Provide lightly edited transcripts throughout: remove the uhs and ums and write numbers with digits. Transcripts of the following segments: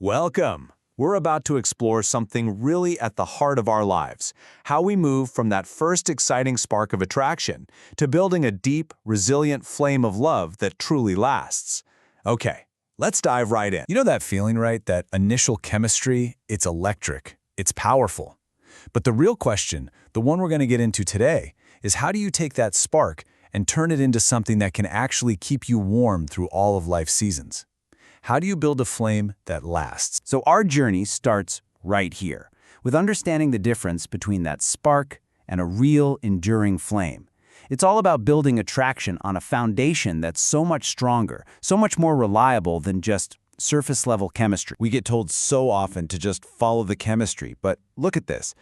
Welcome! We're about to explore something really at the heart of our lives, how we move from that first exciting spark of attraction to building a deep, resilient flame of love that truly lasts. Okay, let's dive right in. You know that feeling, right? That initial chemistry, it's electric, it's powerful. But the real question, the one we're going to get into today, is how do you take that spark and turn it into something that can actually keep you warm through all of life's seasons? How do you build a flame that lasts? So our journey starts right here, with understanding the difference between that spark and a real, enduring flame. It's all about building attraction on a foundation that's so much stronger, so much more reliable than just surface-level chemistry. We get told so often to just follow the chemistry, but look at this.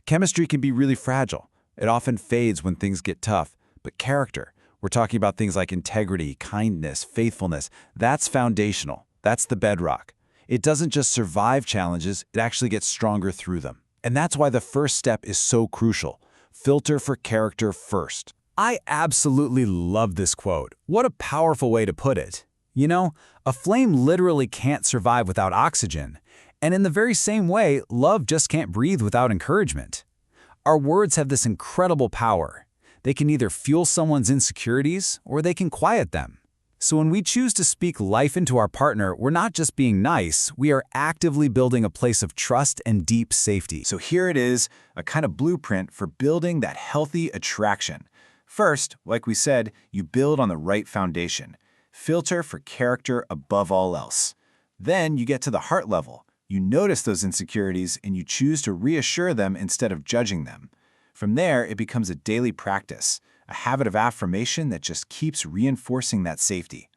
Chemistry can be really fragile. It often fades when things get tough. But character, we're talking about things like integrity, kindness, faithfulness, that's foundational. That's the bedrock. It doesn't just survive challenges, it actually gets stronger through them. And that's why the first step is so crucial. Filter for character first. I absolutely love this quote. What a powerful way to put it. You know, a flame literally can't survive without oxygen. And in the very same way, love just can't breathe without encouragement. Our words have this incredible power. They can either fuel someone's insecurities or they can quiet them. So when we choose to speak life into our partner, we're not just being nice, we are actively building a place of trust and deep safety. So here it is, a kind of blueprint for building that healthy attraction. First, like we said, you build on the right foundation. Filter for character above all else. Then you get to the heart level. You notice those insecurities and you choose to reassure them instead of judging them. From there, it becomes a daily practice, a habit of affirmation that just keeps reinforcing that safety.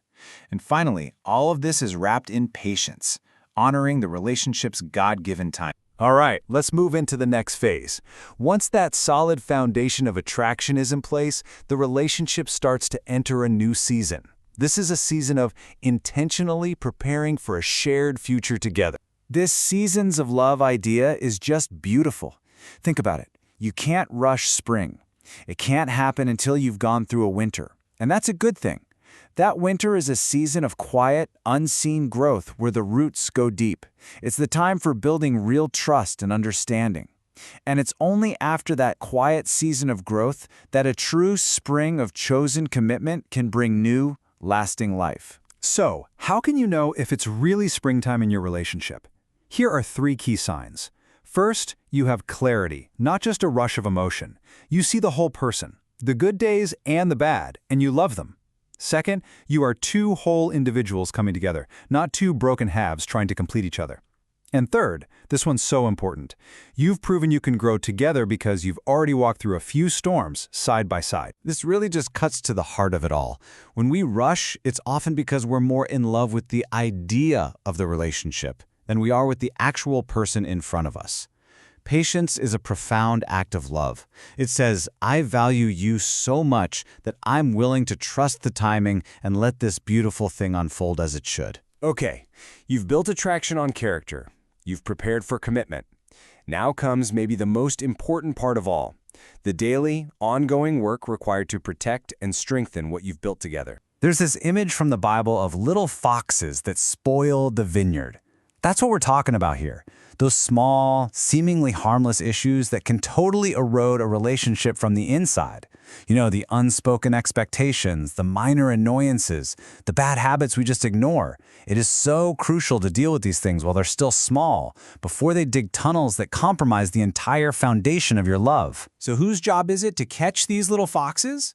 And finally, all of this is wrapped in patience, honoring the relationship's God-given time. All right, let's move into the next phase. Once that solid foundation of attraction is in place, the relationship starts to enter a new season. This is a season of intentionally preparing for a shared future together. This seasons of love idea is just beautiful. Think about it. You can't rush spring. It can't happen until you've gone through a winter. And that's a good thing. That winter is a season of quiet, unseen growth where the roots go deep. It's the time for building real trust and understanding. And it's only after that quiet season of growth that a true spring of chosen commitment can bring new, lasting life. So, how can you know if it's really springtime in your relationship? Here are 3 key signs. First, you have clarity, not just a rush of emotion. You see the whole person, the good days and the bad, and you love them. Second, you are 2 whole individuals coming together, not 2 broken halves trying to complete each other. And third, this one's so important. You've proven you can grow together because you've already walked through a few storms side by side. This really just cuts to the heart of it all. When we rush, it's often because we're more in love with the idea of the relationship than we are with the actual person in front of us. Patience is a profound act of love. It says, I value you so much that I'm willing to trust the timing and let this beautiful thing unfold as it should. Okay, you've built attraction on character. You've prepared for commitment. Now comes maybe the most important part of all, the daily, ongoing work required to protect and strengthen what you've built together. There's this image from the Bible of little foxes that spoil the vineyard. That's what we're talking about here. Those small, seemingly harmless issues that can totally erode a relationship from the inside. You know, the unspoken expectations, the minor annoyances, the bad habits we just ignore. It is so crucial to deal with these things while they're still small, before they dig tunnels that compromise the entire foundation of your love. So whose job is it to catch these little foxes?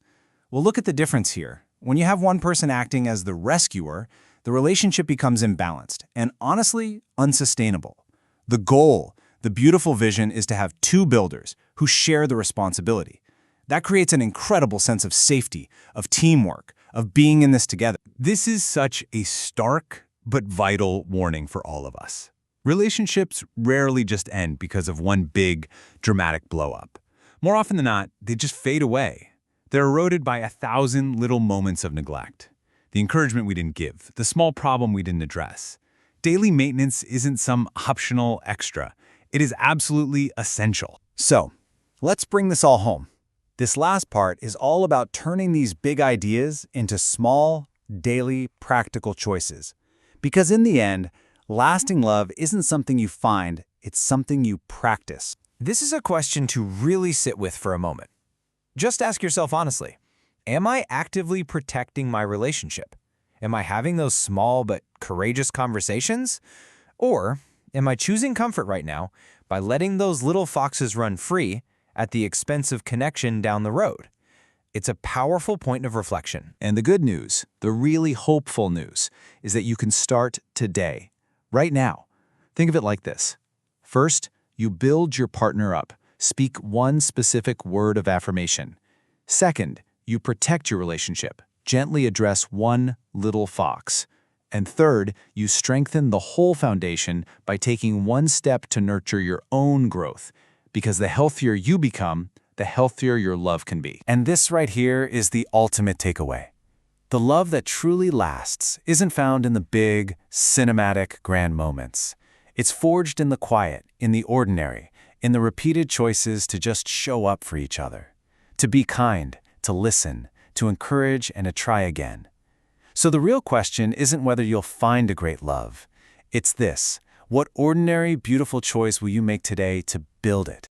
Well, look at the difference here. When you have one person acting as the rescuer, the relationship becomes imbalanced and honestly unsustainable. The goal, the beautiful vision, is to have 2 builders who share the responsibility. That creates an incredible sense of safety, of teamwork, of being in this together. This is such a stark but vital warning for all of us. Relationships rarely just end because of one big, dramatic blow-up. More often than not, they just fade away. They're eroded by 1,000 little moments of neglect. The encouragement we didn't give, the small problem we didn't address. Daily maintenance isn't some optional extra. It is absolutely essential. So, let's bring this all home. This last part is all about turning these big ideas into small, daily, practical choices. Because in the end, Lasting love isn't something you find, it's something you practice. This is a question to really sit with for a moment. Just ask yourself honestly, am I actively protecting my relationship? Am I having those small but courageous conversations? Or am I choosing comfort right now by letting those little foxes run free at the expense of connection down the road? It's a powerful point of reflection. And the good news, the really hopeful news, is that you can start today, right now. Think of it like this. First, you build your partner up. Speak one specific word of affirmation. Second, you protect your relationship. Gently address one little fox. And third, you strengthen the whole foundation by taking one step to nurture your own growth. Because the healthier you become, the healthier your love can be. And this right here is the ultimate takeaway. The love that truly lasts isn't found in the big, cinematic, grand moments. It's forged in the quiet, in the ordinary, in the repeated choices to just show up for each other, to be kind, to listen, to encourage, and to try again. So the real question isn't whether you'll find a great love. It's this: what ordinary, beautiful choice will you make today to build it?